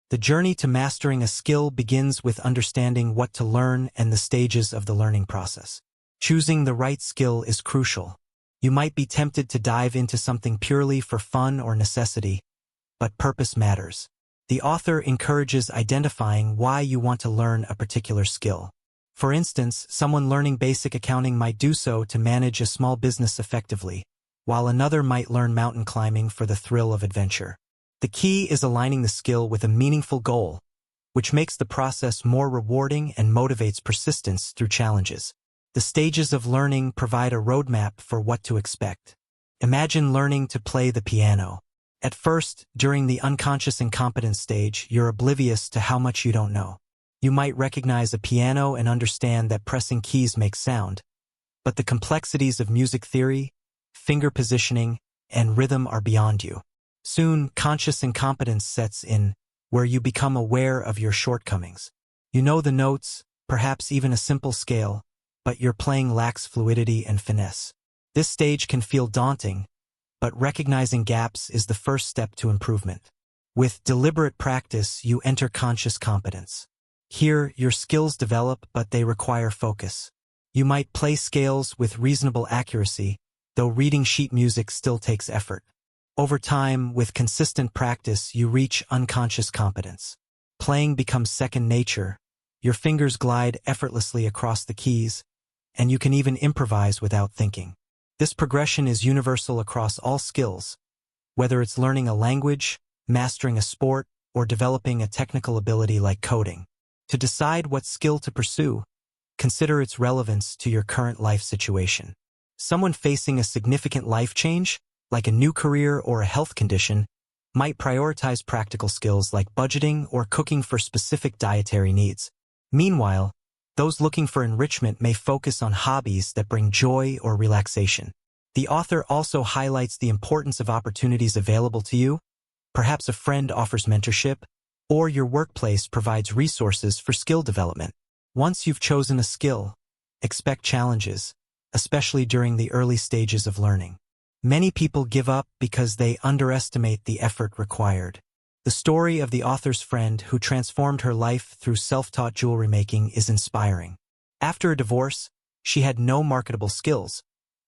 The journey to mastering a skill begins with understanding what to learn and the stages of the learning process. Choosing the right skill is crucial. You might be tempted to dive into something purely for fun or necessity, but purpose matters. The author encourages identifying why you want to learn a particular skill. For instance, someone learning basic accounting might do so to manage a small business effectively, while another might learn mountain climbing for the thrill of adventure. The key is aligning the skill with a meaningful goal, which makes the process more rewarding and motivates persistence through challenges. The stages of learning provide a roadmap for what to expect. Imagine learning to play the piano. At first, during the unconscious incompetence stage, you're oblivious to how much you don't know. You might recognize a piano and understand that pressing keys makes sound, but the complexities of music theory, finger positioning, and rhythm are beyond you. Soon, conscious incompetence sets in, where you become aware of your shortcomings. You know the notes, perhaps even a simple scale, but your playing lacks fluidity and finesse. This stage can feel daunting, but recognizing gaps is the first step to improvement. With deliberate practice, you enter conscious competence. Here, your skills develop, but they require focus. You might play scales with reasonable accuracy, though reading sheet music still takes effort. Over time, with consistent practice, you reach unconscious competence. Playing becomes second nature. Your fingers glide effortlessly across the keys, and you can even improvise without thinking. This progression is universal across all skills, whether it's learning a language, mastering a sport, or developing a technical ability like coding. To decide what skill to pursue, consider its relevance to your current life situation. Someone facing a significant life change, like a new career or a health condition, might prioritize practical skills like budgeting or cooking for specific dietary needs. Meanwhile, those looking for enrichment may focus on hobbies that bring joy or relaxation. The author also highlights the importance of opportunities available to you. Perhaps a friend offers mentorship, or your workplace provides resources for skill development. Once you've chosen a skill, expect challenges, especially during the early stages of learning. Many people give up because they underestimate the effort required. The story of the author's friend who transformed her life through self-taught jewelry making is inspiring. After a divorce, she had no marketable skills,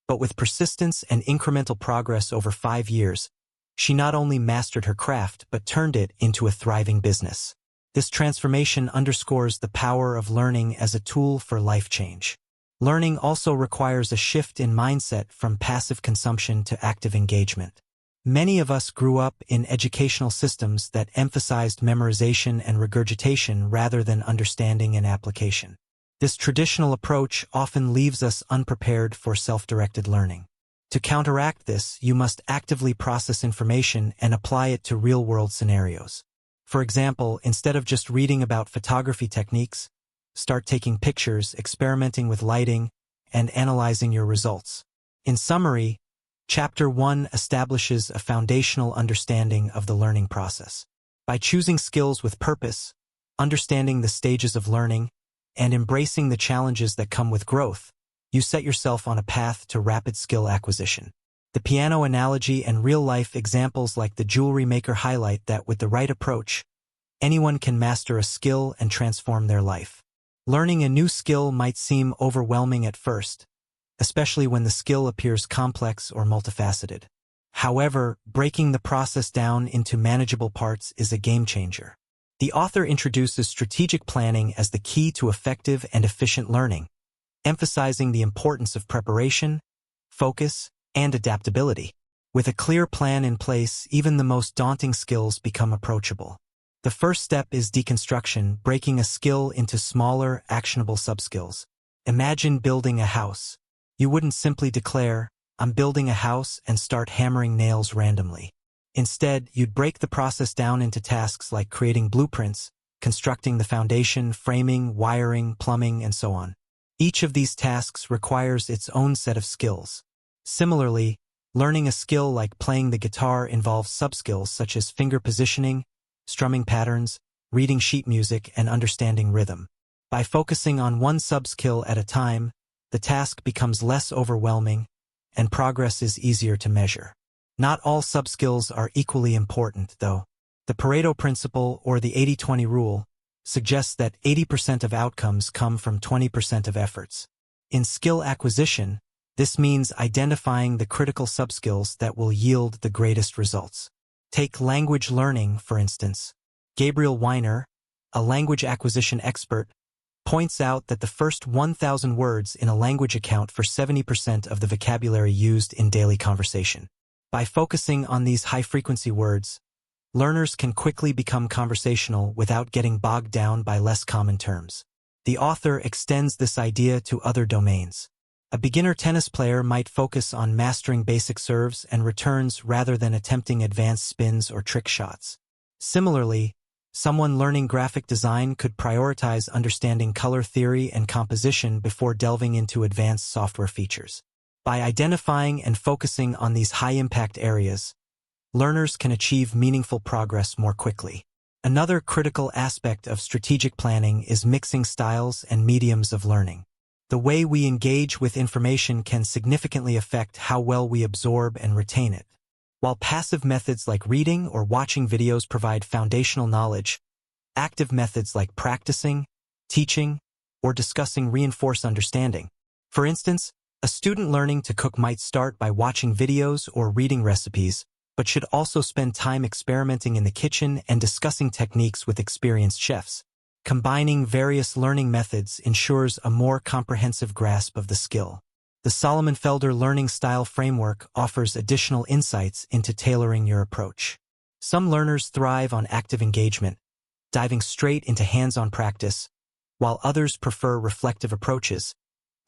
but with persistence and incremental progress over 5 years, she not only mastered her craft but turned it into a thriving business. This transformation underscores the power of learning as a tool for life change. Learning also requires a shift in mindset from passive consumption to active engagement. Many of us grew up in educational systems that emphasized memorization and regurgitation rather than understanding and application. This traditional approach often leaves us unprepared for self-directed learning. To counteract this, you must actively process information and apply it to real-world scenarios. For example, instead of just reading about photography techniques, start taking pictures, experimenting with lighting, and analyzing your results. In summary, Chapter 1 establishes a foundational understanding of the learning process. By choosing skills with purpose, understanding the stages of learning, and embracing the challenges that come with growth, you set yourself on a path to rapid skill acquisition. The piano analogy and real-life examples like the jewelry maker highlight that with the right approach, anyone can master a skill and transform their life. Learning a new skill might seem overwhelming at first, especially when the skill appears complex or multifaceted. However, breaking the process down into manageable parts is a game-changer. The author introduces strategic planning as the key to effective and efficient learning, emphasizing the importance of preparation, focus, and adaptability. With a clear plan in place, even the most daunting skills become approachable. The first step is deconstruction, breaking a skill into smaller, actionable subskills. Imagine building a house. You wouldn't simply declare, "I'm building a house," and start hammering nails randomly. Instead, you'd break the process down into tasks like creating blueprints, constructing the foundation, framing, wiring, plumbing, and so on. Each of these tasks requires its own set of skills. Similarly, learning a skill like playing the guitar involves subskills such as finger positioning, strumming patterns, reading sheet music, and understanding rhythm. By focusing on one subskill at a time, the task becomes less overwhelming, and progress is easier to measure. Not all subskills are equally important, though. The Pareto principle, or the 80-20 rule, suggests that 80% of outcomes come from 20% of efforts. In skill acquisition, this means identifying the critical subskills that will yield the greatest results. Take language learning, for instance. Gabriel Weiner, a language acquisition expert, points out that the first 1,000 words in a language account for 70% of the vocabulary used in daily conversation. By focusing on these high-frequency words, learners can quickly become conversational without getting bogged down by less common terms. The author extends this idea to other domains. A beginner tennis player might focus on mastering basic serves and returns rather than attempting advanced spins or trick shots. Similarly, someone learning graphic design could prioritize understanding color theory and composition before delving into advanced software features. By identifying and focusing on these high-impact areas, learners can achieve meaningful progress more quickly. Another critical aspect of strategic planning is mixing styles and mediums of learning. The way we engage with information can significantly affect how well we absorb and retain it. While passive methods like reading or watching videos provide foundational knowledge, active methods like practicing, teaching, or discussing reinforce understanding. For instance, a student learning to cook might start by watching videos or reading recipes, but should also spend time experimenting in the kitchen and discussing techniques with experienced chefs. Combining various learning methods ensures a more comprehensive grasp of the skill. The Solomon Felder Learning Style Framework offers additional insights into tailoring your approach. Some learners thrive on active engagement, diving straight into hands-on practice, while others prefer reflective approaches,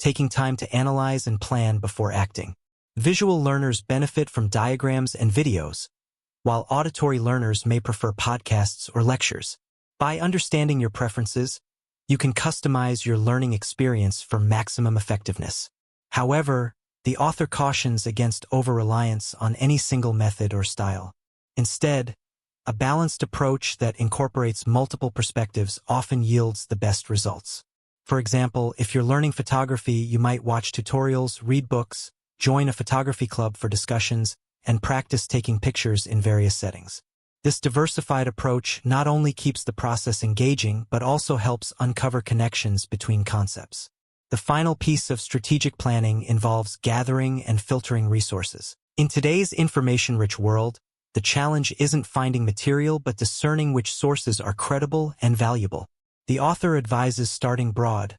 taking time to analyze and plan before acting. Visual learners benefit from diagrams and videos, while auditory learners may prefer podcasts or lectures. By understanding your preferences, you can customize your learning experience for maximum effectiveness. However, the author cautions against over-reliance on any single method or style. Instead, a balanced approach that incorporates multiple perspectives often yields the best results. For example, if you're learning photography, you might watch tutorials, read books, join a photography club for discussions, and practice taking pictures in various settings. This diversified approach not only keeps the process engaging, but also helps uncover connections between concepts. The final piece of strategic planning involves gathering and filtering resources. In today's information-rich world, the challenge isn't finding material but discerning which sources are credible and valuable. The author advises starting broad,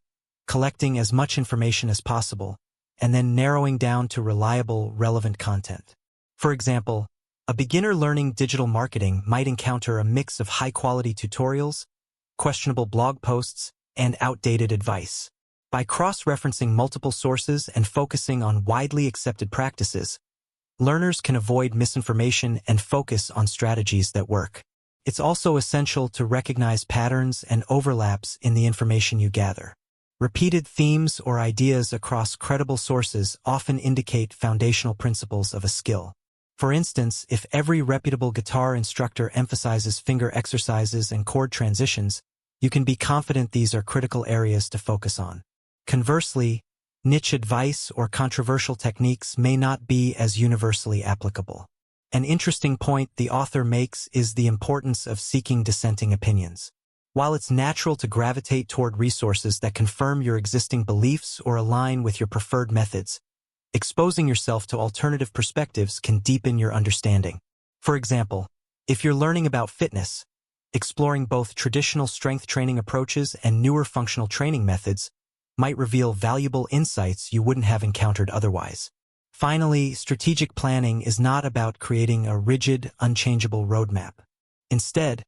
collecting as much information as possible, and then narrowing down to reliable, relevant content. For example, a beginner learning digital marketing might encounter a mix of high-quality tutorials, questionable blog posts, and outdated advice. By cross-referencing multiple sources and focusing on widely accepted practices, learners can avoid misinformation and focus on strategies that work. It's also essential to recognize patterns and overlaps in the information you gather. Repeated themes or ideas across credible sources often indicate foundational principles of a skill. For instance, if every reputable guitar instructor emphasizes finger exercises and chord transitions, you can be confident these are critical areas to focus on. Conversely, niche advice or controversial techniques may not be as universally applicable. An interesting point the author makes is the importance of seeking dissenting opinions. While it's natural to gravitate toward resources that confirm your existing beliefs or align with your preferred methods, exposing yourself to alternative perspectives can deepen your understanding. For example, if you're learning about fitness, exploring both traditional strength training approaches and newer functional training methods might reveal valuable insights you wouldn't have encountered otherwise. Finally, strategic planning is not about creating a rigid, unchangeable roadmap. Instead,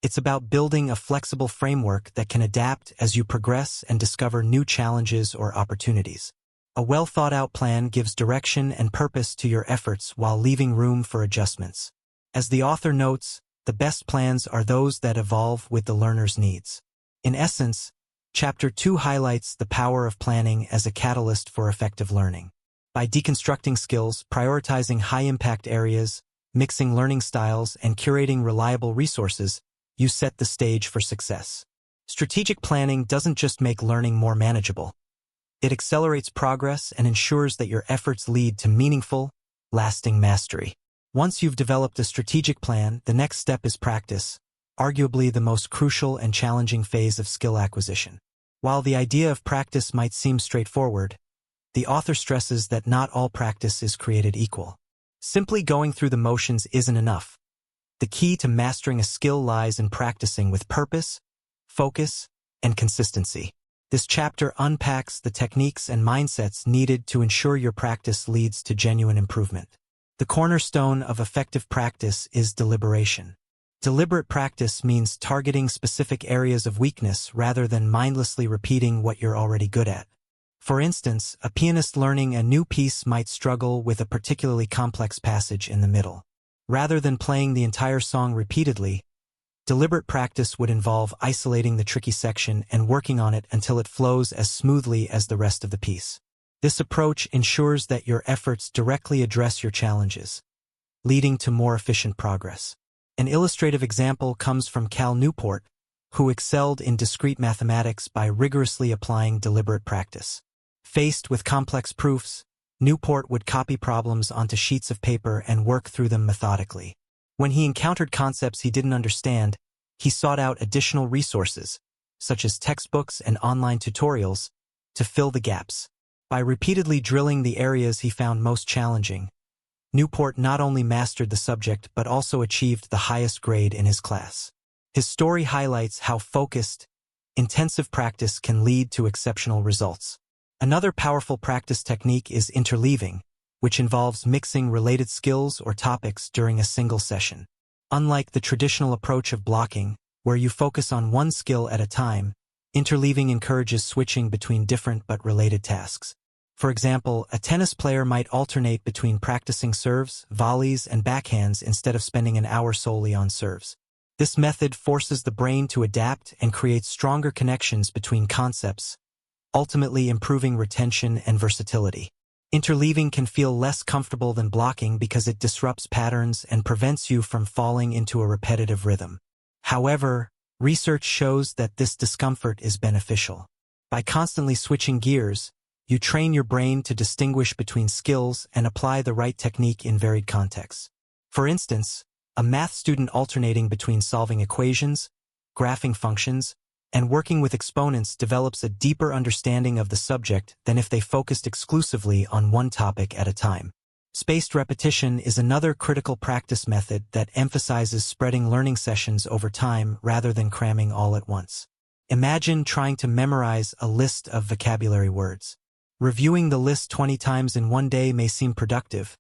it's about building a flexible framework that can adapt as you progress and discover new challenges or opportunities. A well-thought-out plan gives direction and purpose to your efforts while leaving room for adjustments. As the author notes, the best plans are those that evolve with the learner's needs. In essence, Chapter 2 highlights the power of planning as a catalyst for effective learning. By deconstructing skills, prioritizing high-impact areas, mixing learning styles, and curating reliable resources, you set the stage for success. Strategic planning doesn't just make learning more manageable. It accelerates progress and ensures that your efforts lead to meaningful, lasting mastery. Once you've developed a strategic plan, the next step is practice, arguably the most crucial and challenging phase of skill acquisition. While the idea of practice might seem straightforward, the author stresses that not all practice is created equal. Simply going through the motions isn't enough. The key to mastering a skill lies in practicing with purpose, focus, and consistency. This chapter unpacks the techniques and mindsets needed to ensure your practice leads to genuine improvement. The cornerstone of effective practice is deliberation. Deliberate practice means targeting specific areas of weakness rather than mindlessly repeating what you're already good at. For instance, a pianist learning a new piece might struggle with a particularly complex passage in the middle. Rather than playing the entire song repeatedly, deliberate practice would involve isolating the tricky section and working on it until it flows as smoothly as the rest of the piece. This approach ensures that your efforts directly address your challenges, leading to more efficient progress. An illustrative example comes from Cal Newport, who excelled in discrete mathematics by rigorously applying deliberate practice. Faced with complex proofs, Newport would copy problems onto sheets of paper and work through them methodically. When he encountered concepts he didn't understand, he sought out additional resources, such as textbooks and online tutorials, to fill the gaps. By repeatedly drilling the areas he found most challenging, Newport not only mastered the subject but also achieved the highest grade in his class. His story highlights how focused, intensive practice can lead to exceptional results. Another powerful practice technique is interleaving, which involves mixing related skills or topics during a single session. Unlike the traditional approach of blocking, where you focus on one skill at a time, interleaving encourages switching between different but related tasks. For example, a tennis player might alternate between practicing serves, volleys, and backhands instead of spending an hour solely on serves. This method forces the brain to adapt and creates stronger connections between concepts, ultimately improving retention and versatility. Interleaving can feel less comfortable than blocking because it disrupts patterns and prevents you from falling into a repetitive rhythm. However, research shows that this discomfort is beneficial. By constantly switching gears, you train your brain to distinguish between skills and apply the right technique in varied contexts. For instance, a math student alternating between solving equations, graphing functions, and working with exponents develops a deeper understanding of the subject than if they focused exclusively on one topic at a time. Spaced repetition is another critical practice method that emphasizes spreading learning sessions over time rather than cramming all at once. Imagine trying to memorize a list of vocabulary words. Reviewing the list 20 times in one day may seem productive,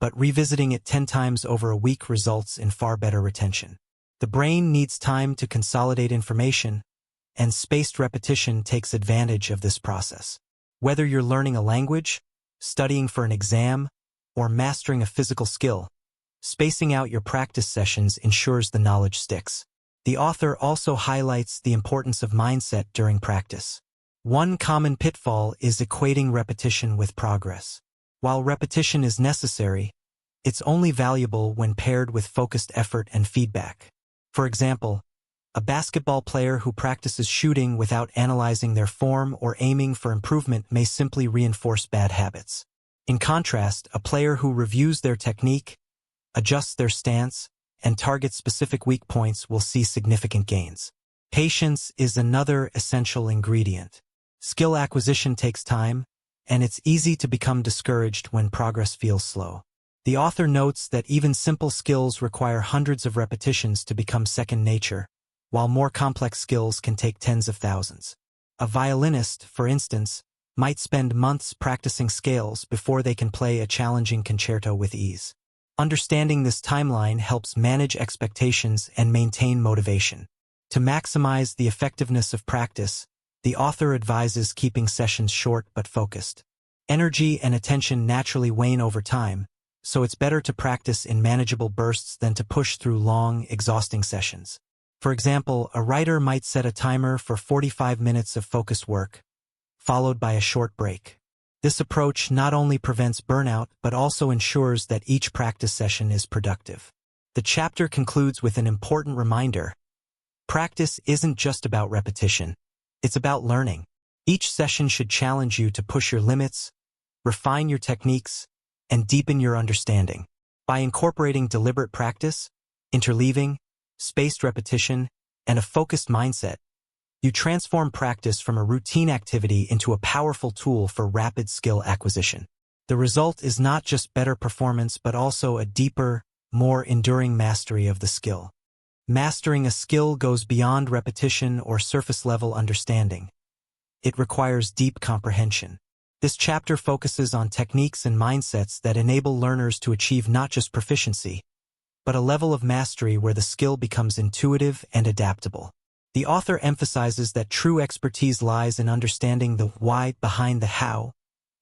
but revisiting it 10 times over a week results in far better retention. The brain needs time to consolidate information, and spaced repetition takes advantage of this process. Whether you're learning a language, studying for an exam, or mastering a physical skill, spacing out your practice sessions ensures the knowledge sticks. The author also highlights the importance of mindset during practice. One common pitfall is equating repetition with progress. While repetition is necessary, it's only valuable when paired with focused effort and feedback. For example, a basketball player who practices shooting without analyzing their form or aiming for improvement may simply reinforce bad habits. In contrast, a player who reviews their technique, adjusts their stance, and targets specific weak points will see significant gains. Patience is another essential ingredient. Skill acquisition takes time, and it's easy to become discouraged when progress feels slow. The author notes that even simple skills require hundreds of repetitions to become second nature, while more complex skills can take tens of thousands. A violinist, for instance, might spend months practicing scales before they can play a challenging concerto with ease. Understanding this timeline helps manage expectations and maintain motivation. To maximize the effectiveness of practice, the author advises keeping sessions short but focused. Energy and attention naturally wane over time, so it's better to practice in manageable bursts than to push through long, exhausting sessions. For example, a writer might set a timer for 45 minutes of focused work, followed by a short break. This approach not only prevents burnout but also ensures that each practice session is productive. The chapter concludes with an important reminder. Practice isn't just about repetition. It's about learning. Each session should challenge you to push your limits, refine your techniques, and deepen your understanding. By incorporating deliberate practice, interleaving, spaced repetition, and a focused mindset, you transform practice from a routine activity into a powerful tool for rapid skill acquisition. The result is not just better performance but also a deeper, more enduring mastery of the skill. Mastering a skill goes beyond repetition or surface-level understanding. It requires deep comprehension. This chapter focuses on techniques and mindsets that enable learners to achieve not just proficiency, but a level of mastery where the skill becomes intuitive and adaptable. The author emphasizes that true expertise lies in understanding the why behind the how,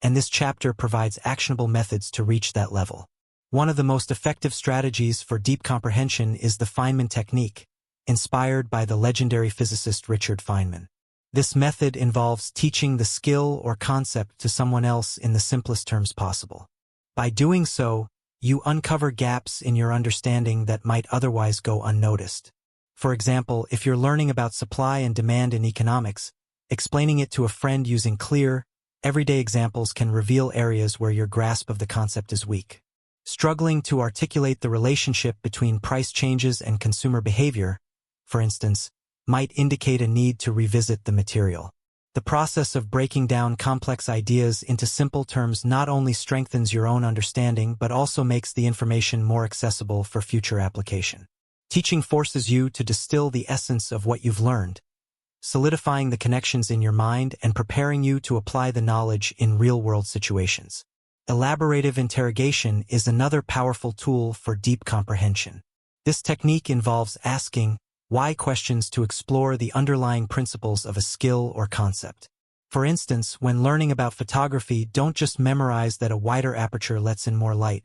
and this chapter provides actionable methods to reach that level. One of the most effective strategies for deep comprehension is the Feynman technique, inspired by the legendary physicist Richard Feynman. This method involves teaching the skill or concept to someone else in the simplest terms possible. By doing so, you uncover gaps in your understanding that might otherwise go unnoticed. For example, if you're learning about supply and demand in economics, explaining it to a friend using clear, everyday examples can reveal areas where your grasp of the concept is weak. Struggling to articulate the relationship between price changes and consumer behavior, for instance, might indicate a need to revisit the material. The process of breaking down complex ideas into simple terms not only strengthens your own understanding but also makes the information more accessible for future application. Teaching forces you to distill the essence of what you've learned, solidifying the connections in your mind and preparing you to apply the knowledge in real-world situations. Elaborative interrogation is another powerful tool for deep comprehension. This technique involves asking why questions to explore the underlying principles of a skill or concept. For instance, when learning about photography, don't just memorize that a wider aperture lets in more light.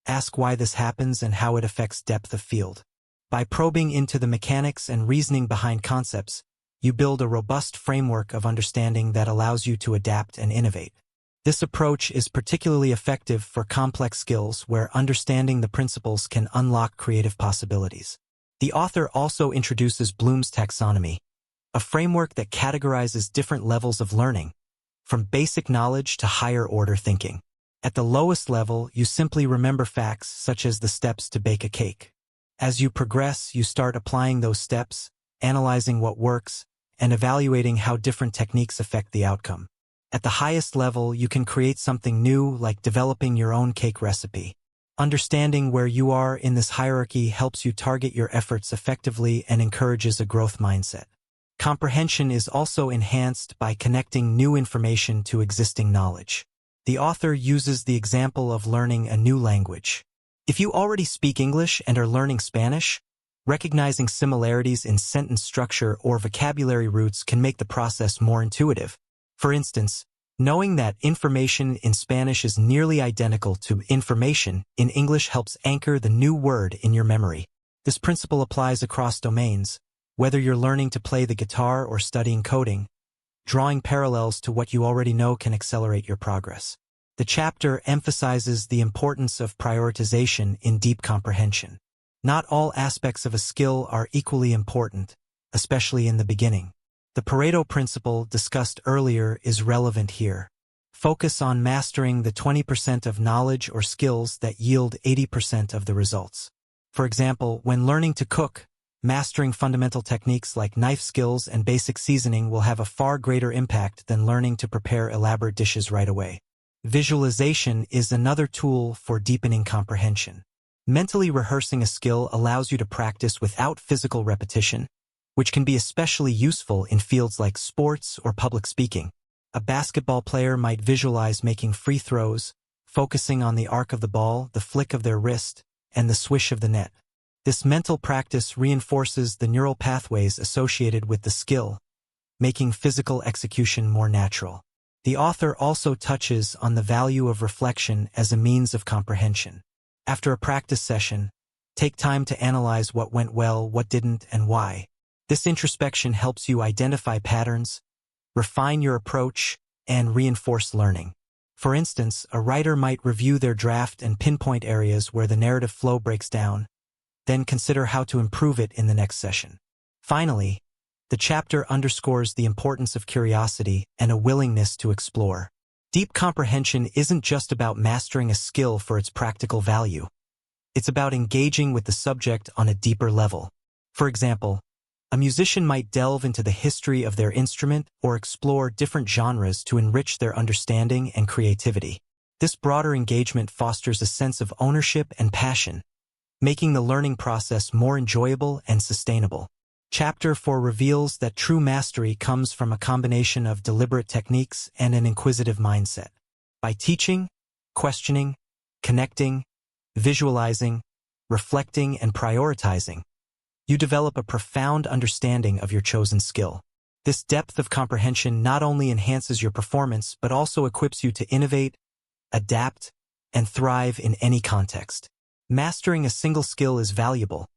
Ask why this happens and how it affects depth of field. By probing into the mechanics and reasoning behind concepts, you build a robust framework of understanding that allows you to adapt and innovate. This approach is particularly effective for complex skills where understanding the principles can unlock creative possibilities. The author also introduces Bloom's taxonomy, a framework that categorizes different levels of learning, from basic knowledge to higher-order thinking. At the lowest level, you simply remember facts such as the steps to bake a cake. As you progress, you start applying those steps, analyzing what works, and evaluating how different techniques affect the outcome. At the highest level, you can create something new, like developing your own cake recipe. Understanding where you are in this hierarchy helps you target your efforts effectively and encourages a growth mindset. Comprehension is also enhanced by connecting new information to existing knowledge. The author uses the example of learning a new language. If you already speak English and are learning Spanish, recognizing similarities in sentence structure or vocabulary roots can make the process more intuitive. For instance, knowing that information in Spanish is nearly identical to information in English helps anchor the new word in your memory. This principle applies across domains, whether you're learning to play the guitar or studying coding. Drawing parallels to what you already know can accelerate your progress. The chapter emphasizes the importance of prioritization in deep comprehension. Not all aspects of a skill are equally important, especially in the beginning. The Pareto principle discussed earlier is relevant here. Focus on mastering the 20% of knowledge or skills that yield 80% of the results. For example, when learning to cook, mastering fundamental techniques like knife skills and basic seasoning will have a far greater impact than learning to prepare elaborate dishes right away. Visualization is another tool for deepening comprehension. Mentally rehearsing a skill allows you to practice without physical repetition, which can be especially useful in fields like sports or public speaking. A basketball player might visualize making free throws, focusing on the arc of the ball, the flick of their wrist, and the swish of the net. This mental practice reinforces the neural pathways associated with the skill, making physical execution more natural. The author also touches on the value of reflection as a means of comprehension. After a practice session, take time to analyze what went well, what didn't, and why. This introspection helps you identify patterns, refine your approach, and reinforce learning. For instance, a writer might review their draft and pinpoint areas where the narrative flow breaks down, then consider how to improve it in the next session. Finally, the chapter underscores the importance of curiosity and a willingness to explore. Deep comprehension isn't just about mastering a skill for its practical value. It's about engaging with the subject on a deeper level. For example, a musician might delve into the history of their instrument or explore different genres to enrich their understanding and creativity. This broader engagement fosters a sense of ownership and passion, making the learning process more enjoyable and sustainable. Chapter 4 reveals that true mastery comes from a combination of deliberate techniques and an inquisitive mindset. By teaching, questioning, connecting, visualizing, reflecting, and prioritizing, you develop a profound understanding of your chosen skill. This depth of comprehension not only enhances your performance but also equips you to innovate, adapt, and thrive in any context. Mastering a single skill is valuable,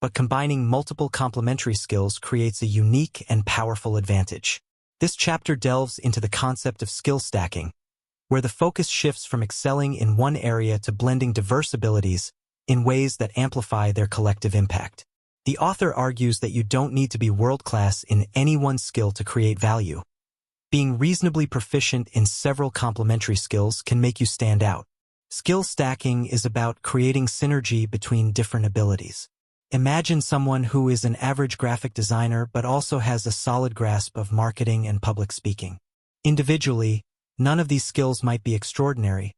but combining multiple complementary skills creates a unique and powerful advantage. This chapter delves into the concept of skill stacking, where the focus shifts from excelling in one area to blending diverse abilities in ways that amplify their collective impact. The author argues that you don't need to be world-class in any one skill to create value. Being reasonably proficient in several complementary skills can make you stand out. Skill stacking is about creating synergy between different abilities. Imagine someone who is an average graphic designer but also has a solid grasp of marketing and public speaking. Individually, none of these skills might be extraordinary,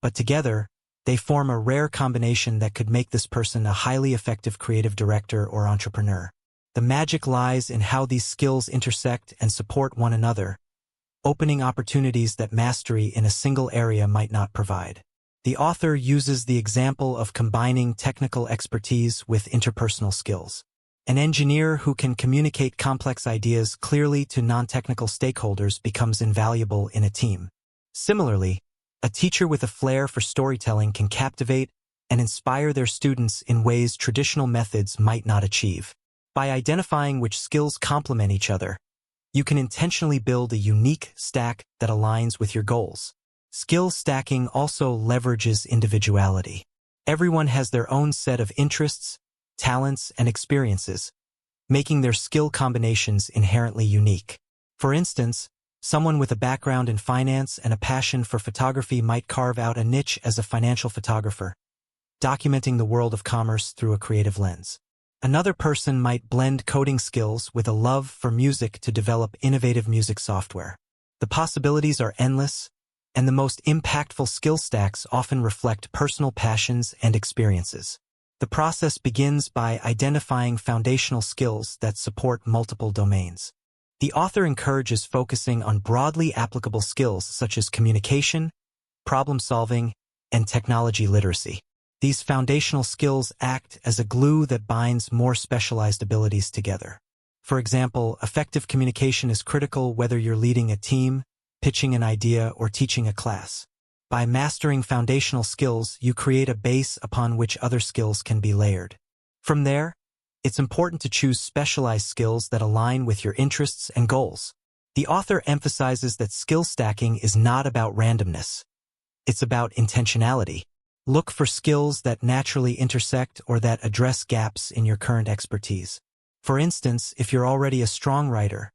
but together, they form a rare combination that could make this person a highly effective creative director or entrepreneur. The magic lies in how these skills intersect and support one another, opening opportunities that mastery in a single area might not provide. The author uses the example of combining technical expertise with interpersonal skills. An engineer who can communicate complex ideas clearly to non-technical stakeholders becomes invaluable in a team. Similarly, a teacher with a flair for storytelling can captivate and inspire their students in ways traditional methods might not achieve. By identifying which skills complement each other, you can intentionally build a unique stack that aligns with your goals. Skill stacking also leverages individuality. Everyone has their own set of interests, talents, and experiences, making their skill combinations inherently unique. For instance, someone with a background in finance and a passion for photography might carve out a niche as a financial photographer, documenting the world of commerce through a creative lens. Another person might blend coding skills with a love for music to develop innovative music software. The possibilities are endless, and the most impactful skill stacks often reflect personal passions and experiences. The process begins by identifying foundational skills that support multiple domains. The author encourages focusing on broadly applicable skills such as communication, problem-solving, and technology literacy. These foundational skills act as a glue that binds more specialized abilities together. For example, effective communication is critical whether you're leading a team, pitching an idea, or teaching a class. By mastering foundational skills, you create a base upon which other skills can be layered. From there, it's important to choose specialized skills that align with your interests and goals. The author emphasizes that skill stacking is not about randomness. It's about intentionality. Look for skills that naturally intersect or that address gaps in your current expertise. For instance, if you're already a strong writer,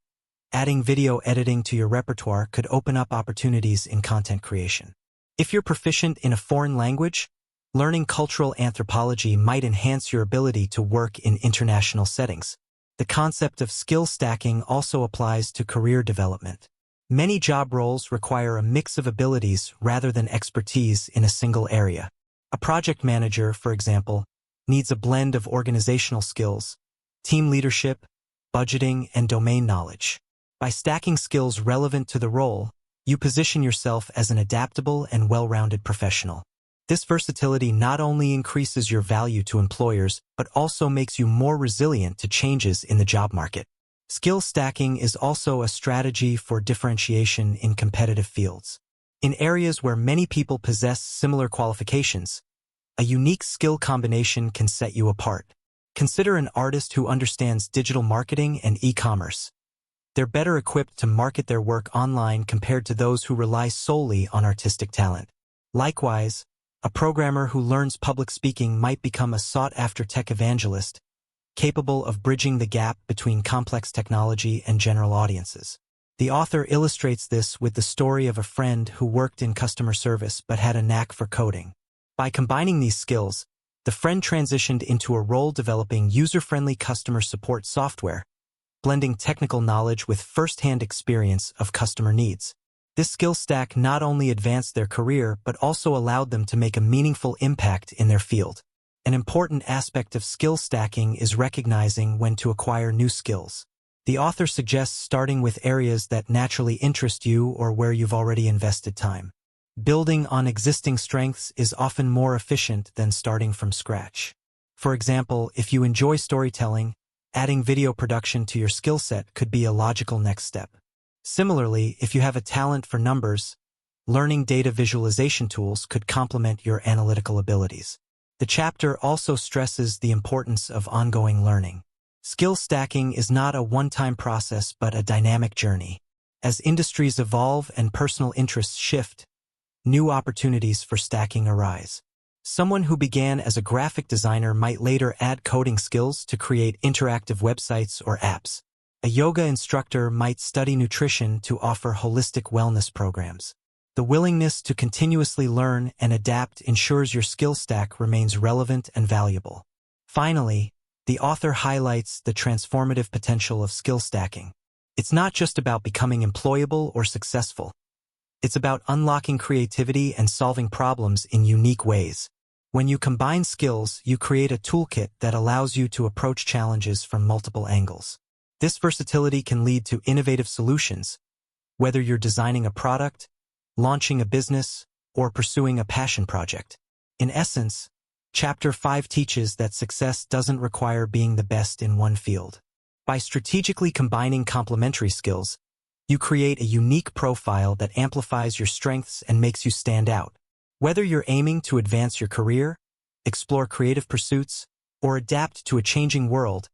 adding video editing to your repertoire could open up opportunities in content creation. If you're proficient in a foreign language, learning cultural anthropology might enhance your ability to work in international settings. The concept of skill stacking also applies to career development. Many job roles require a mix of abilities rather than expertise in a single area. A project manager, for example, needs a blend of organizational skills, team leadership, budgeting, and domain knowledge. By stacking skills relevant to the role, you position yourself as an adaptable and well-rounded professional. This versatility not only increases your value to employers, but also makes you more resilient to changes in the job market. Skill stacking is also a strategy for differentiation in competitive fields. In areas where many people possess similar qualifications, a unique skill combination can set you apart. Consider an artist who understands digital marketing and e-commerce. They're better equipped to market their work online compared to those who rely solely on artistic talent. Likewise, a programmer who learns public speaking might become a sought-after tech evangelist, capable of bridging the gap between complex technology and general audiences. The author illustrates this with the story of a friend who worked in customer service but had a knack for coding. By combining these skills, the friend transitioned into a role developing user-friendly customer support software, blending technical knowledge with first-hand experience of customer needs. This skill stack not only advanced their career but also allowed them to make a meaningful impact in their field. An important aspect of skill stacking is recognizing when to acquire new skills. The author suggests starting with areas that naturally interest you or where you've already invested time. Building on existing strengths is often more efficient than starting from scratch. For example, if you enjoy storytelling, adding video production to your skill set could be a logical next step. Similarly, if you have a talent for numbers, learning data visualization tools could complement your analytical abilities. The chapter also stresses the importance of ongoing learning. Skill stacking is not a one-time process but a dynamic journey. As industries evolve and personal interests shift, new opportunities for stacking arise. Someone who began as a graphic designer might later add coding skills to create interactive websites or apps. A yoga instructor might study nutrition to offer holistic wellness programs. The willingness to continuously learn and adapt ensures your skill stack remains relevant and valuable. Finally, the author highlights the transformative potential of skill stacking. It's not just about becoming employable or successful. It's about unlocking creativity and solving problems in unique ways. When you combine skills, you create a toolkit that allows you to approach challenges from multiple angles. This versatility can lead to innovative solutions, whether you're designing a product, launching a business, or pursuing a passion project. In essence, Chapter 5 teaches that success doesn't require being the best in one field. By strategically combining complementary skills, you create a unique profile that amplifies your strengths and makes you stand out. Whether you're aiming to advance your career, explore creative pursuits, or adapt to a changing world,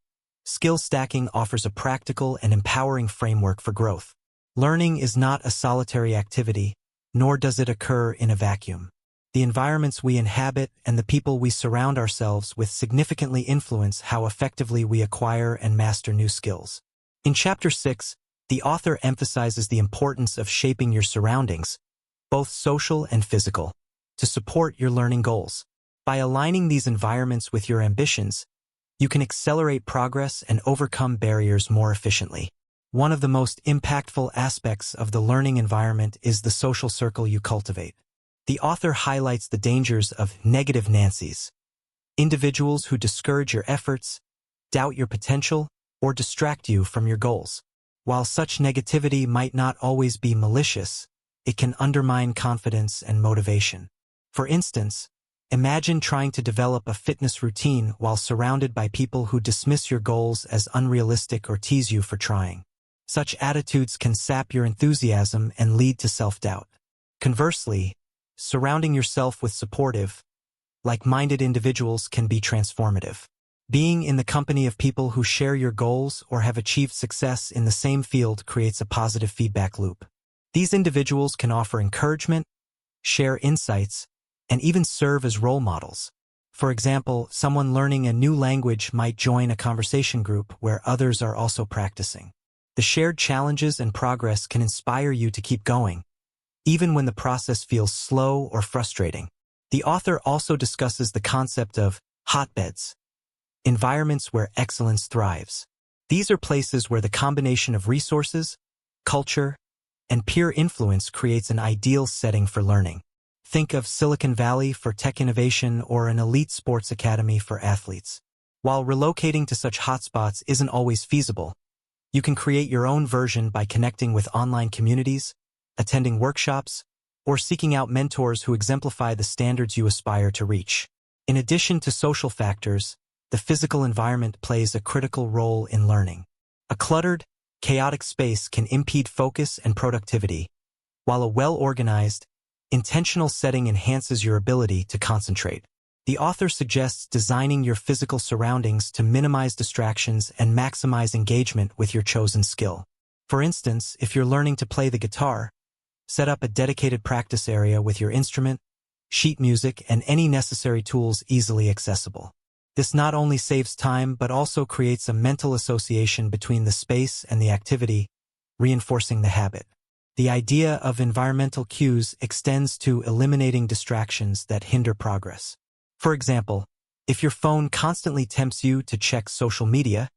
skill stacking offers a practical and empowering framework for growth. Learning is not a solitary activity, nor does it occur in a vacuum. The environments we inhabit and the people we surround ourselves with significantly influence how effectively we acquire and master new skills. In Chapter 6, the author emphasizes the importance of shaping your surroundings, both social and physical, to support your learning goals. By aligning these environments with your ambitions, you can accelerate progress and overcome barriers more efficiently. One of the most impactful aspects of the learning environment is the social circle you cultivate. The author highlights the dangers of negative Nancys, individuals who discourage your efforts, doubt your potential, or distract you from your goals. While such negativity might not always be malicious, it can undermine confidence and motivation. For instance, imagine trying to develop a fitness routine while surrounded by people who dismiss your goals as unrealistic or tease you for trying. Such attitudes can sap your enthusiasm and lead to self-doubt. Conversely, surrounding yourself with supportive, like-minded individuals can be transformative. Being in the company of people who share your goals or have achieved success in the same field creates a positive feedback loop. These individuals can offer encouragement, share insights, and even serve as role models. For example, someone learning a new language might join a conversation group where others are also practicing. The shared challenges and progress can inspire you to keep going, even when the process feels slow or frustrating. The author also discusses the concept of hotbeds, environments where excellence thrives. These are places where the combination of resources, culture, and peer influence creates an ideal setting for learning. Think of Silicon Valley for tech innovation or an elite sports academy for athletes. While relocating to such hotspots isn't always feasible, you can create your own version by connecting with online communities, attending workshops, or seeking out mentors who exemplify the standards you aspire to reach. In addition to social factors, the physical environment plays a critical role in learning. A cluttered, chaotic space can impede focus and productivity, while a well-organized, intentional setting enhances your ability to concentrate. The author suggests designing your physical surroundings to minimize distractions and maximize engagement with your chosen skill. For instance, if you're learning to play the guitar, set up a dedicated practice area with your instrument, sheet music, and any necessary tools easily accessible. This not only saves time but also creates a mental association between the space and the activity, reinforcing the habit. The idea of environmental cues extends to eliminating distractions that hinder progress. For example, If your phone constantly tempts you to check social media,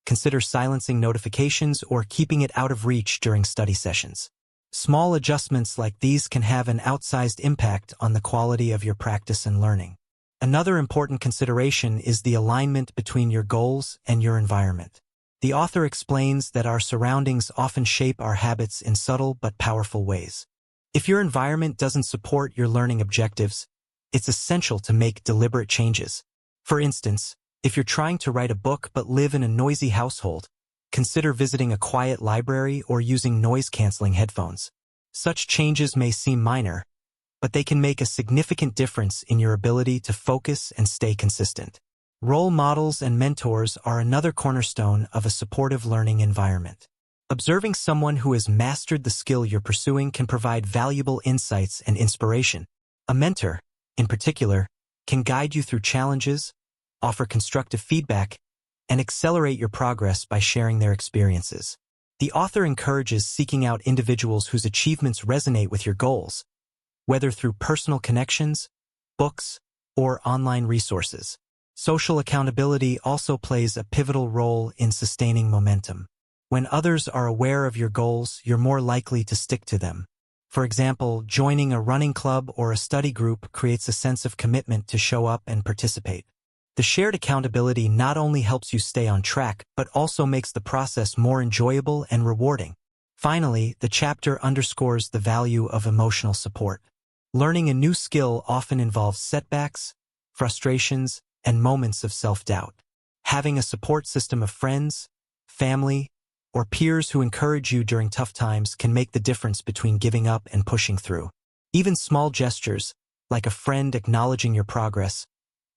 consider silencing notifications or keeping it out of reach during study sessions. Small adjustments like these can have an outsized impact on the quality of your practice and learning. Another important consideration is the alignment between your goals and your environment. The author explains that our surroundings often shape our habits in subtle but powerful ways. If your environment doesn't support your learning objectives, it's essential to make deliberate changes. For instance, if you're trying to write a book but live in a noisy household, consider visiting a quiet library or using noise-canceling headphones. Such changes may seem minor, but they can make a significant difference in your ability to focus and stay consistent. Role models and mentors are another cornerstone of a supportive learning environment. Observing someone who has mastered the skill you're pursuing can provide valuable insights and inspiration. A mentor, in particular, can guide you through challenges, offer constructive feedback, and accelerate your progress by sharing their experiences. The author encourages seeking out individuals whose achievements resonate with your goals, whether through personal connections, books, or online resources. Social accountability also plays a pivotal role in sustaining momentum. When others are aware of your goals, you're more likely to stick to them. For example, joining a running club or a study group creates a sense of commitment to show up and participate. The shared accountability not only helps you stay on track, but also makes the process more enjoyable and rewarding. Finally, the chapter underscores the value of emotional support. Learning a new skill often involves setbacks, frustrations, and moments of self-doubt. Having a support system of friends, family, or peers who encourage you during tough times can make the difference between giving up and pushing through. Even small gestures, like a friend acknowledging your progress,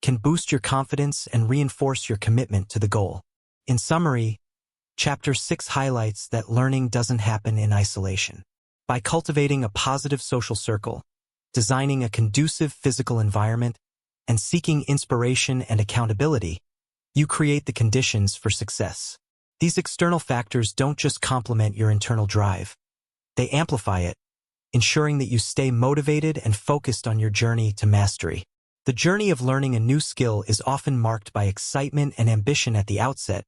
can boost your confidence and reinforce your commitment to the goal. In summary, Chapter 6 highlights that learning doesn't happen in isolation. By cultivating a positive social circle, designing a conducive physical environment, and seeking inspiration and accountability, you create the conditions for success. These external factors don't just complement your internal drive, they amplify it, ensuring that you stay motivated and focused on your journey to mastery. The journey of learning a new skill is often marked by excitement and ambition at the outset,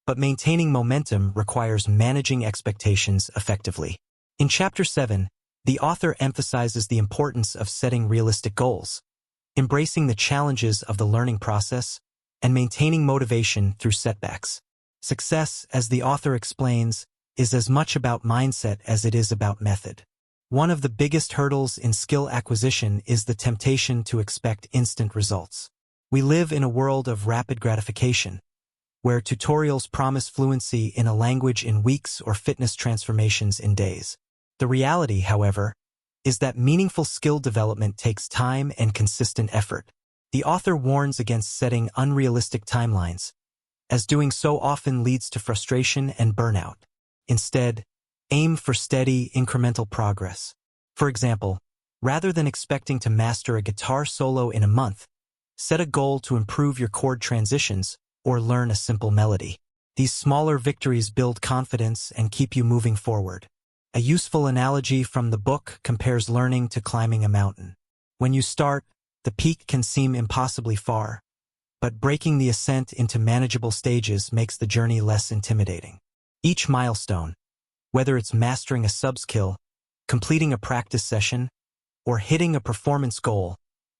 but maintaining momentum requires managing expectations effectively. In Chapter 7, the author emphasizes the importance of setting realistic goals, embracing the challenges of the learning process, and maintaining motivation through setbacks. Success, as the author explains, is as much about mindset as it is about method. One of the biggest hurdles in skill acquisition is the temptation to expect instant results. We live in a world of rapid gratification, where tutorials promise fluency in a language in weeks or fitness transformations in days. The reality, however, is that meaningful skill development takes time and consistent effort. The author warns against setting unrealistic timelines, as doing so often leads to frustration and burnout. Instead, aim for steady, incremental progress. For example, rather than expecting to master a guitar solo in a month, set a goal to improve your chord transitions or learn a simple melody. These smaller victories build confidence and keep you moving forward. A useful analogy from the book compares learning to climbing a mountain. When you start, the peak can seem impossibly far, but breaking the ascent into manageable stages makes the journey less intimidating. Each milestone, whether it's mastering a sub-skill, completing a practice session, or hitting a performance goal,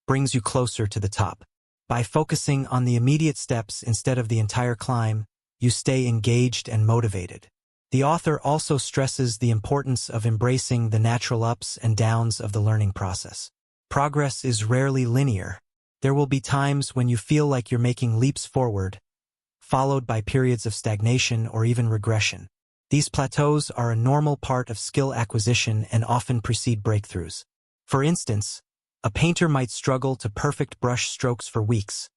brings you closer to the top. By focusing on the immediate steps instead of the entire climb, you stay engaged and motivated. The author also stresses the importance of embracing the natural ups and downs of the learning process. Progress is rarely linear. There will be times when you feel like you're making leaps forward, followed by periods of stagnation or even regression. These plateaus are a normal part of skill acquisition and often precede breakthroughs. For instance, a painter might struggle to perfect brush strokes for weeks,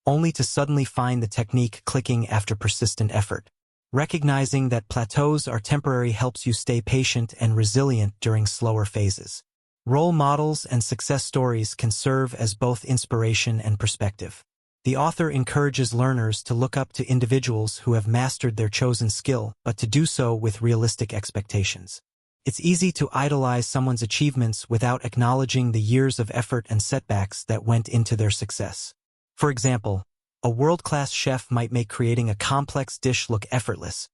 only to suddenly find the technique clicking after persistent effort. Recognizing that plateaus are temporary helps you stay patient and resilient during slower phases. Role models and success stories can serve as both inspiration and perspective. The author encourages learners to look up to individuals who have mastered their chosen skill, but to do so with realistic expectations. It's easy to idolize someone's achievements without acknowledging the years of effort and setbacks that went into their success. For example, a world-class chef might make creating a complex dish look effortless,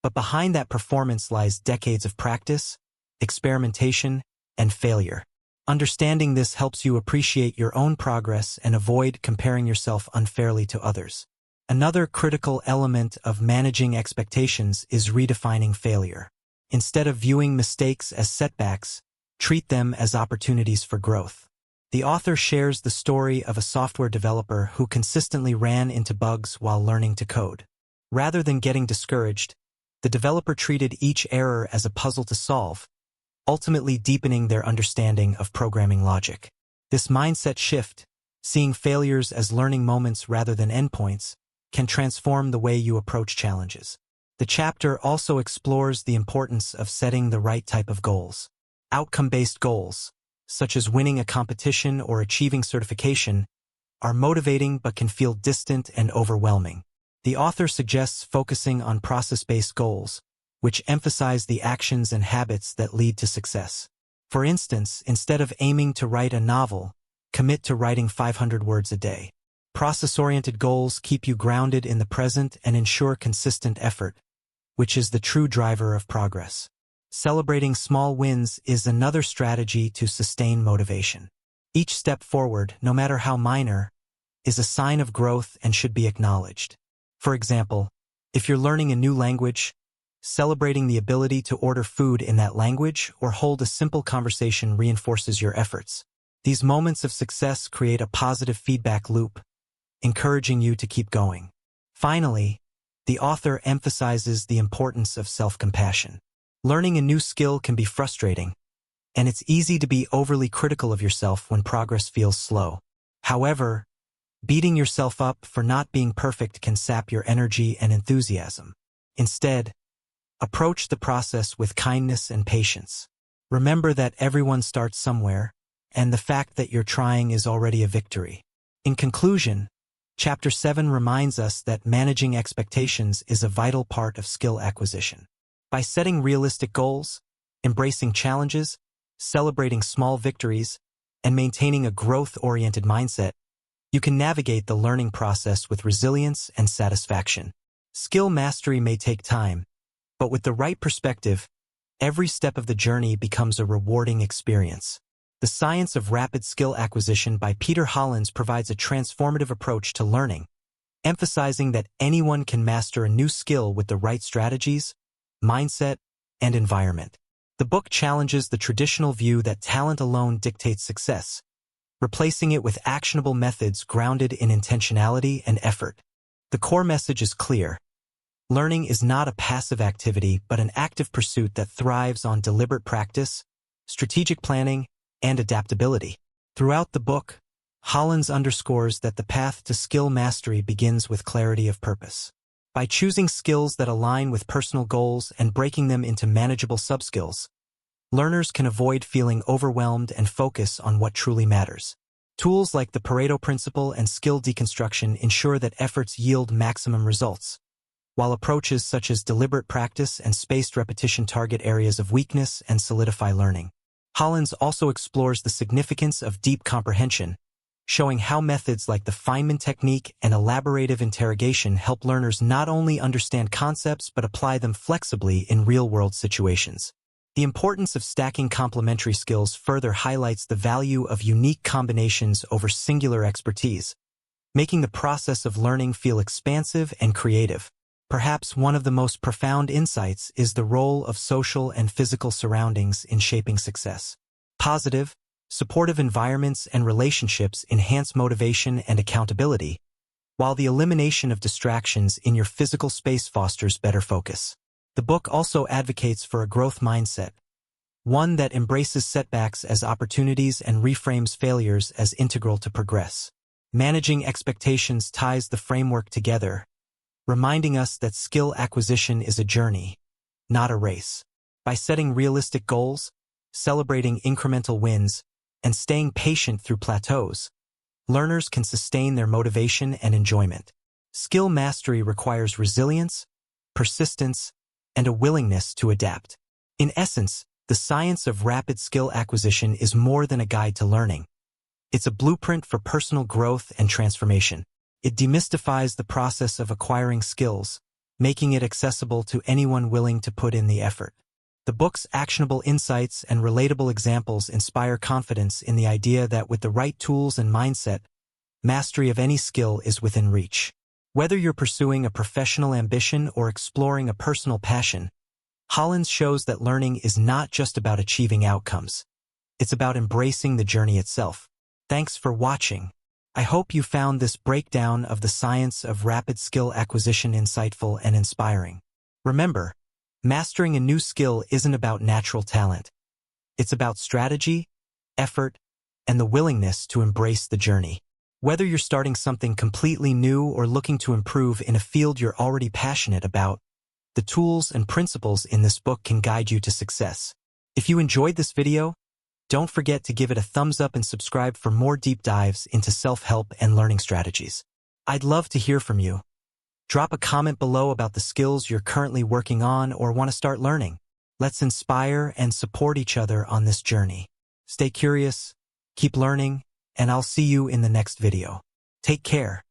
but behind that performance lies decades of practice, experimentation, and failure. Understanding this helps you appreciate your own progress and avoid comparing yourself unfairly to others. Another critical element of managing expectations is redefining failure. Instead of viewing mistakes as setbacks, treat them as opportunities for growth. The author shares the story of a software developer who consistently ran into bugs while learning to code. Rather than getting discouraged, the developer treated each error as a puzzle to solve, ultimately deepening their understanding of programming logic. This mindset shift, seeing failures as learning moments rather than endpoints, can transform the way you approach challenges. The chapter also explores the importance of setting the right type of goals. Outcome-based goals, such as winning a competition or achieving certification, are motivating but can feel distant and overwhelming. The author suggests focusing on process-based goals, which emphasize the actions and habits that lead to success. For instance, instead of aiming to write a novel, commit to writing 500 words a day. Process-oriented goals keep you grounded in the present and ensure consistent effort, which is the true driver of progress. Celebrating small wins is another strategy to sustain motivation. Each step forward, no matter how minor, is a sign of growth and should be acknowledged. For example, if you're learning a new language, celebrating the ability to order food in that language or hold a simple conversation reinforces your efforts. These moments of success create a positive feedback loop, encouraging you to keep going. Finally, the author emphasizes the importance of self-compassion. Learning a new skill can be frustrating, and it's easy to be overly critical of yourself when progress feels slow. However, beating yourself up for not being perfect can sap your energy and enthusiasm. Instead, approach the process with kindness and patience. Remember that everyone starts somewhere, and the fact that you're trying is already a victory. In conclusion, Chapter 7 reminds us that managing expectations is a vital part of skill acquisition. By setting realistic goals, embracing challenges, celebrating small victories, and maintaining a growth-oriented mindset, you can navigate the learning process with resilience and satisfaction. Skill mastery may take time, but with the right perspective, every step of the journey becomes a rewarding experience. The Science of Rapid Skill Acquisition by Peter Hollins provides a transformative approach to learning, emphasizing that anyone can master a new skill with the right strategies, mindset, and environment. The book challenges the traditional view that talent alone dictates success, replacing it with actionable methods grounded in intentionality and effort. The core message is clear. Learning is not a passive activity but an active pursuit that thrives on deliberate practice, strategic planning, and adaptability. Throughout the book, Hollins underscores that the path to skill mastery begins with clarity of purpose. By choosing skills that align with personal goals and breaking them into manageable subskills, learners can avoid feeling overwhelmed and focus on what truly matters. Tools like the Pareto principle and skill deconstruction ensure that efforts yield maximum results, while approaches such as deliberate practice and spaced repetition target areas of weakness and solidify learning. Hollins also explores the significance of deep comprehension, showing how methods like the Feynman technique and elaborative interrogation help learners not only understand concepts but apply them flexibly in real-world situations. The importance of stacking complementary skills further highlights the value of unique combinations over singular expertise, making the process of learning feel expansive and creative. Perhaps one of the most profound insights is the role of social and physical surroundings in shaping success. Positive, supportive environments and relationships enhance motivation and accountability, while the elimination of distractions in your physical space fosters better focus. The book also advocates for a growth mindset, one that embraces setbacks as opportunities and reframes failures as integral to progress. Managing expectations ties the framework together, reminding us that skill acquisition is a journey, not a race. By setting realistic goals, celebrating incremental wins, and staying patient through plateaus, learners can sustain their motivation and enjoyment. Skill mastery requires resilience, persistence, and a willingness to adapt. In essence, the science of rapid skill acquisition is more than a guide to learning. It's a blueprint for personal growth and transformation. It demystifies the process of acquiring skills, making it accessible to anyone willing to put in the effort. The book's actionable insights and relatable examples inspire confidence in the idea that with the right tools and mindset, mastery of any skill is within reach. Whether you're pursuing a professional ambition or exploring a personal passion, Hollins shows that learning is not just about achieving outcomes. It's about embracing the journey itself. Thanks for watching. I hope you found this breakdown of the science of rapid skill acquisition insightful and inspiring. Remember, mastering a new skill isn't about natural talent. It's about strategy, effort, and the willingness to embrace the journey. Whether you're starting something completely new or looking to improve in a field you're already passionate about, the tools and principles in this book can guide you to success. If you enjoyed this video, don't forget to give it a thumbs up and subscribe for more deep dives into self-help and learning strategies. I'd love to hear from you. Drop a comment below about the skills you're currently working on or want to start learning. Let's inspire and support each other on this journey. Stay curious, keep learning, and I'll see you in the next video. Take care.